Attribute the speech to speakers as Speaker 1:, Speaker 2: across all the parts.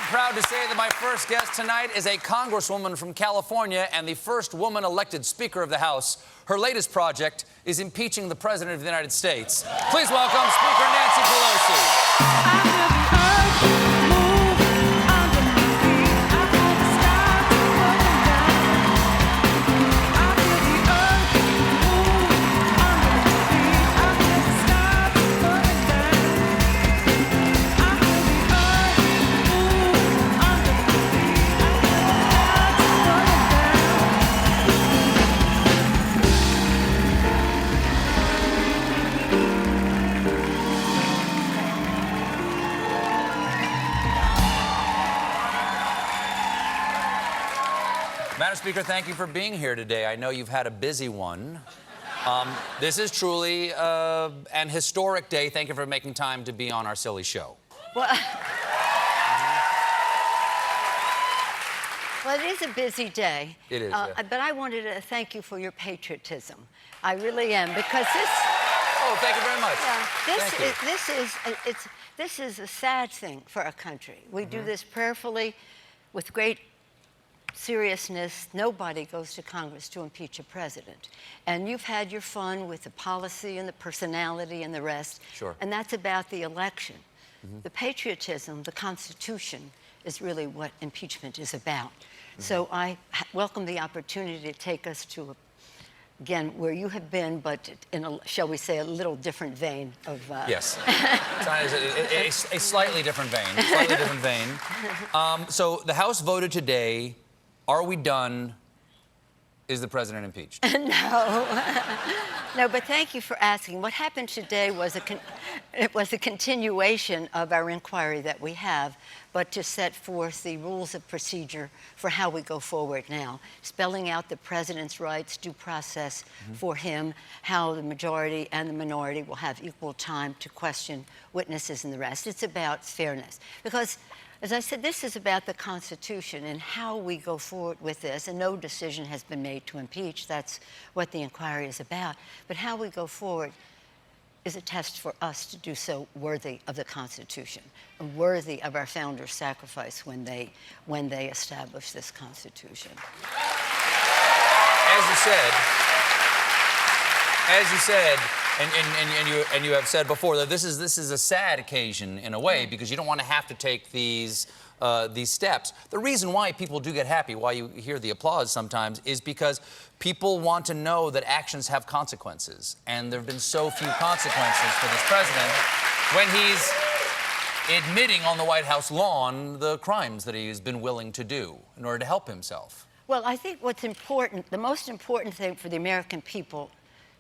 Speaker 1: proud to say that my first guest tonight is a congresswoman from California and the first woman elected Speaker of the House. Her latest project is impeaching the President of the United States. Please welcome Speaker Nancy Pelosi. Madam Speaker, thank you for being here today. I know you've had a busy one. This is truly an historic day. Thank you for making time to be on our silly show.
Speaker 2: Well, it is a busy day.
Speaker 1: It is, yeah.
Speaker 2: But I wanted to thank you for your patriotism. I really am, because this...
Speaker 1: Oh, thank you very much.
Speaker 2: This is a sad thing for our country. We do this prayerfully, with great seriousness. Nobody goes to Congress to impeach a president. And you've had your fun with the policy and the personality and the rest.
Speaker 1: Sure.
Speaker 2: And that's about the election. The patriotism, the Constitution, is really what impeachment is about. So I welcome the opportunity to take us to, again, where you have been, but in a, shall we say, a little different vein of...
Speaker 1: Yes. a slightly different vein. Slightly different vein. So the House voted today. Are we done? Is the president impeached?
Speaker 2: No, but thank you for asking. What happened today was it was a continuation of our inquiry that we have, but to set forth the rules of procedure for how we go forward now, spelling out the president's rights, due process for him, how the majority and the minority will have equal time to question witnesses and the rest. It's about fairness. Because, as I said, this is about the Constitution and how we go forward with this, and no decision has been made to impeach. That's what the inquiry is about. But how we go forward is a test for us to do so worthy of the Constitution, and worthy of our founders' sacrifice when they established this Constitution.
Speaker 1: As you said, and you have said before that this is a sad occasion in a way, because you don't want to have to take these steps. The reason why people do get happy, why you hear the applause sometimes, is because people want to know that actions have consequences, and there have been so few consequences for this president when he's admitting on the White House lawn the crimes that he's been willing to do in order to help himself.
Speaker 2: Well, I think what's important, the most important thing for the American people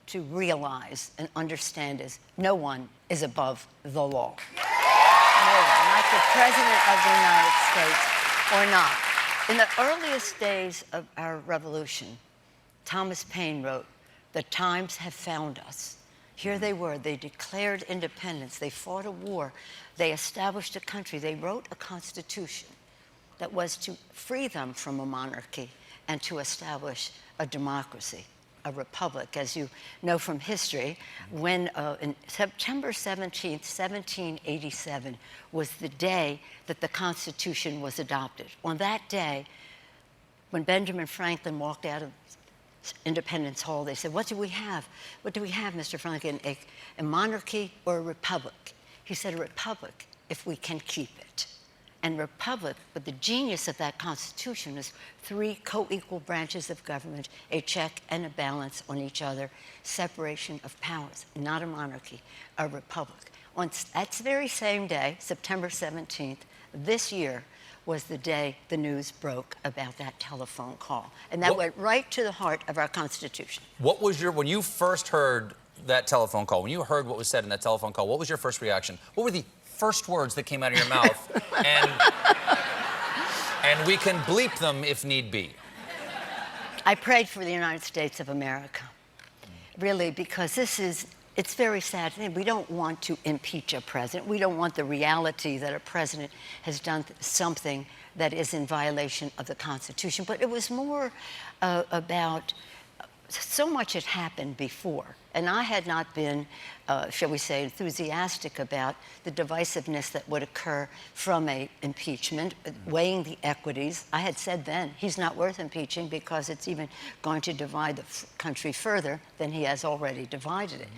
Speaker 2: to realize and understand is no one is above the law. No one, not the President of the United States or not. In the earliest days of our revolution, Thomas Paine wrote, "The times have found us." Here they were. They declared independence. They fought a war. They established a country. They wrote a constitution that was to free them from a monarchy and to establish a democracy, a republic. As you know from history, when in September 17th, 1787 was the day that the Constitution was adopted. On that day, when Benjamin Franklin walked out of Independence Hall, they said, "What do we have? What do we have, Mr. Franklin, a monarchy or a republic?" He said, "A republic, if we can keep it." And republic, but the genius of that Constitution is three co-equal branches of government, a check and a balance on each other, separation of powers, not a monarchy, a republic. On that very same day, September 17th, this year, was the day the news broke about that telephone call. And that went right to the heart of our Constitution.
Speaker 1: What was when you first heard that telephone call, when you heard what was said in that telephone call, what was your first reaction? What were the first words that came out of your mouth? and we can bleep them if need be.
Speaker 2: I prayed for the United States of America, really, because it's very sad. We don't want to impeach a president. We don't want the reality that a president has done something that is in violation of the Constitution. But it was more about so much had happened before, and I had not been, shall we say, enthusiastic about the divisiveness that would occur from a impeachment, weighing the equities. I had said then, he's not worth impeaching because it's even going to divide the country further than he has already divided it.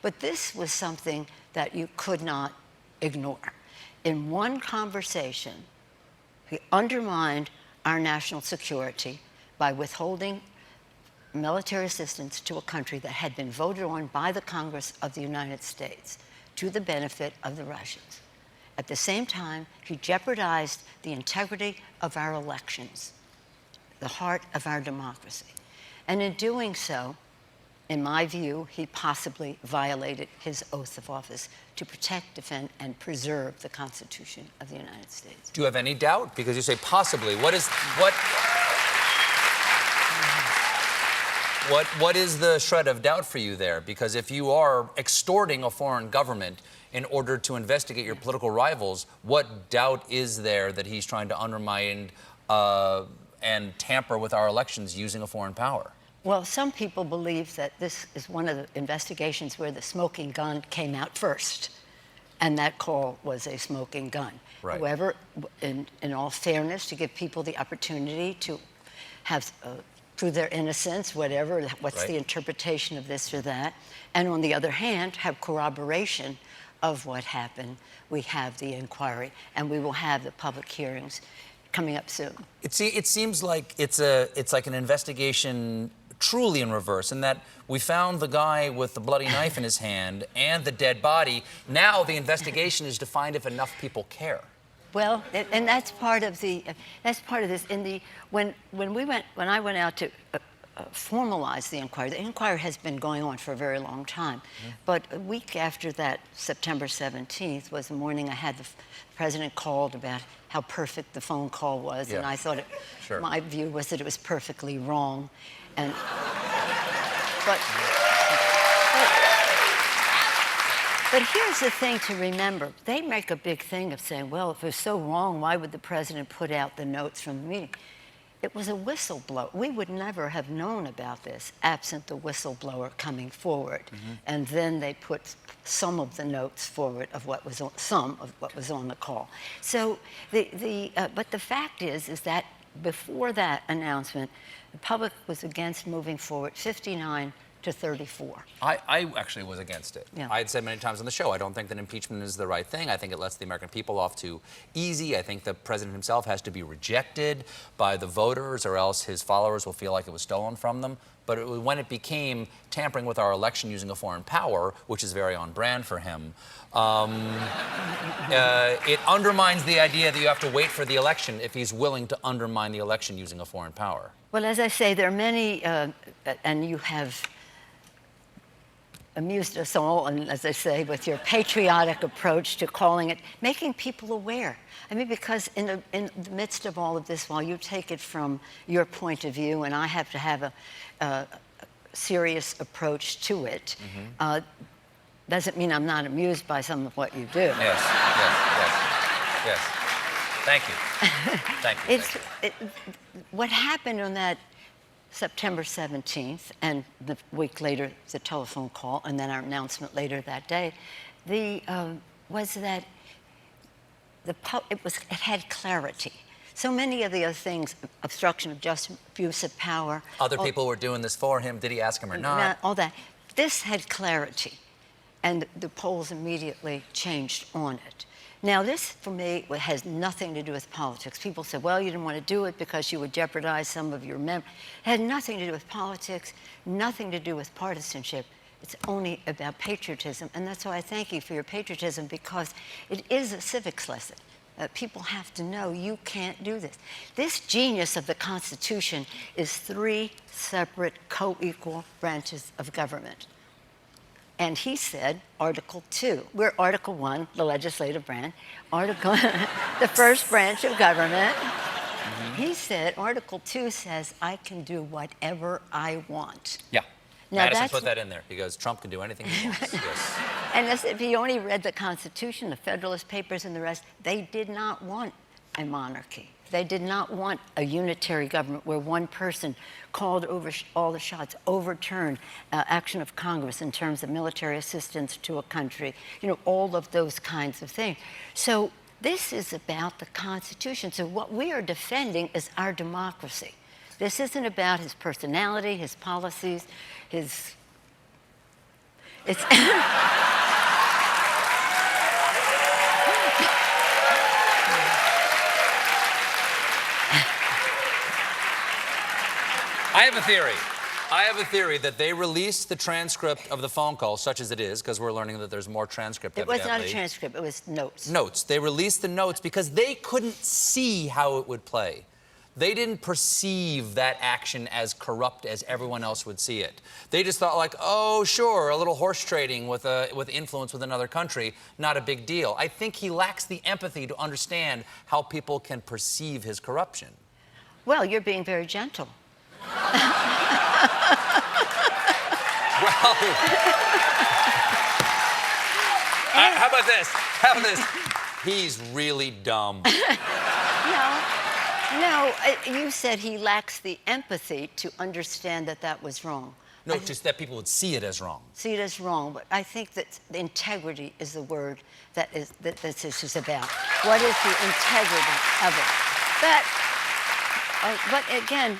Speaker 2: But this was something that you could not ignore. In one conversation, he undermined our national security by withholding military assistance to a country that had been voted on by the Congress of the United States to the benefit of the Russians. At the same time, he jeopardized the integrity of our elections, the heart of our democracy. And in doing so, in my view, he possibly violated his oath of office to protect, defend, and preserve the Constitution of the United States.
Speaker 1: Do you have any doubt? Because you say possibly. What is the shred of doubt for you there? Because if you are extorting a foreign government in order to investigate your political rivals, what doubt is there that he's trying to undermine and tamper with our elections using a foreign power?
Speaker 2: Well, some people believe that this is one of the investigations where the smoking gun came out first, and that call was a smoking gun.
Speaker 1: Right.
Speaker 2: However, in all fairness, to give people the opportunity to have prove their innocence, what's
Speaker 1: right.
Speaker 2: the interpretation of this or that, and on the other hand, have corroboration of what happened. We have the inquiry, and we will have the public hearings coming up soon.
Speaker 1: It seems like it's like an investigation truly in reverse, in that we found the guy with the bloody knife in his hand and the dead body. Now the investigation is to find if enough people care.
Speaker 2: Well, and that's part of this. When I went out to formalize the inquiry has been going on for a very long time. Mm-hmm. But a week after that, September 17th, was the morning I had the president called about how perfect the phone call was, and I thought
Speaker 1: Sure.
Speaker 2: my view was that it was perfectly wrong, and But here's the thing to remember. They make a big thing of saying, well, if it was so wrong, why would the president put out the notes from the meeting? It was a whistleblower. We would never have known about this absent the whistleblower coming forward. Mm-hmm. And then they put some of the notes forward of what was on the call. So but the fact is that before that announcement, the public was against moving forward 59 to 34.
Speaker 1: I actually was against it.
Speaker 2: Yeah.
Speaker 1: I had said many times on the show, I don't think that impeachment is the right thing. I think it lets the American people off too easy. I think the president himself has to be rejected by the voters, or else his followers will feel like it was stolen from them. But when it became tampering with our election using a foreign power, which is very on brand for him, it undermines the idea that you have to wait for the election if he's willing to undermine the election using a foreign power.
Speaker 2: Well, as I say, there are many, and you have amused us all, and as I say, with your patriotic approach to calling it, making people aware. I mean, because in the midst of all of this, while you take it from your point of view, and I have to have a serious approach to it, mm-hmm. Doesn't mean I'm not amused by some of what you do.
Speaker 1: Yes. Thank you.
Speaker 2: What happened on that September 17th, and the week later, the telephone call, and then our announcement later that day, was that it had clarity. So many of the other things, obstruction of justice, abuse of power.
Speaker 1: Other people were doing this for him. Did he ask him or not?
Speaker 2: All that. This had clarity, and the polls immediately changed on it. Now, this, for me, has nothing to do with politics. People say, well, you didn't want to do it because you would jeopardize some of your members. It had nothing to do with politics, nothing to do with partisanship. It's only about patriotism, and that's why I thank you for your patriotism, because it is a civics lesson. People have to know you can't do this. This genius of the Constitution is 3 separate co-equal branches of government. And he said, Article 2. We're Article 1, the legislative branch. The first branch of government. Mm-hmm. He said, Article 2 says, I can do whatever I want.
Speaker 1: Yeah.
Speaker 2: Now
Speaker 1: Madison put that in there because Trump can do anything he wants. Yes.
Speaker 2: And if he only read the Constitution, the Federalist Papers and the rest, they did not want a monarchy. They did not want a unitary government where one person called over all the shots, overturned action of Congress in terms of military assistance to a country, you know, all of those kinds of things. So this is about the Constitution. So what we are defending is our democracy. This isn't about his personality, his policies, his... It's...
Speaker 1: I have a theory. I have a theory that they released the transcript of the phone call, such as it is, because we're learning that there's more transcript.
Speaker 2: It was not a transcript, it was notes.
Speaker 1: Notes. They released the notes because they couldn't see how it would play. They didn't perceive that action as corrupt as everyone else would see it. They just thought like, oh, sure, a little horse trading with influence with another country, not a big deal. I think he lacks the empathy to understand how people can perceive his corruption.
Speaker 2: Well, you're being very gentle.
Speaker 1: Well, how about this? How about this? He's really dumb.
Speaker 2: No, you said he lacks the empathy to understand that that was wrong.
Speaker 1: No, just that people would see it as wrong.
Speaker 2: See it as wrong, but I think that the integrity is the word that this is about. What is the integrity of it? But again,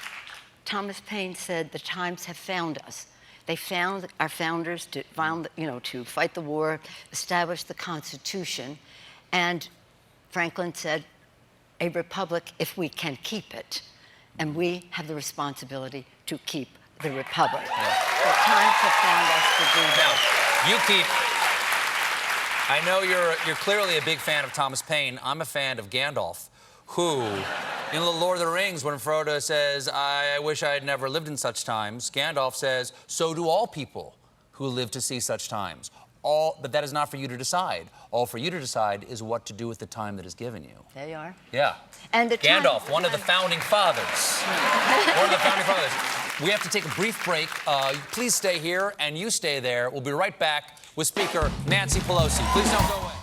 Speaker 2: Thomas Paine said the times have found us. They found our founders to fight the war, establish the Constitution, and Franklin said, a republic if we can keep it. And we have the responsibility to keep the republic.
Speaker 1: Yeah.
Speaker 2: The times have found us to do that.
Speaker 1: Now, I know you're clearly a big fan of Thomas Paine. I'm a fan of Gandalf, who, in The Lord of the Rings, when Frodo says, I wish I had never lived in such times, Gandalf says, so do all people who live to see such times. But that is not for you to decide. All for you to decide is what to do with the time that is given you.
Speaker 2: There you are.
Speaker 1: Yeah.
Speaker 2: And
Speaker 1: Gandalf, one of the founding fathers. One of the founding fathers. We have to take a brief break. Please stay here, and you stay there. We'll be right back with Speaker Nancy Pelosi. Please don't go away.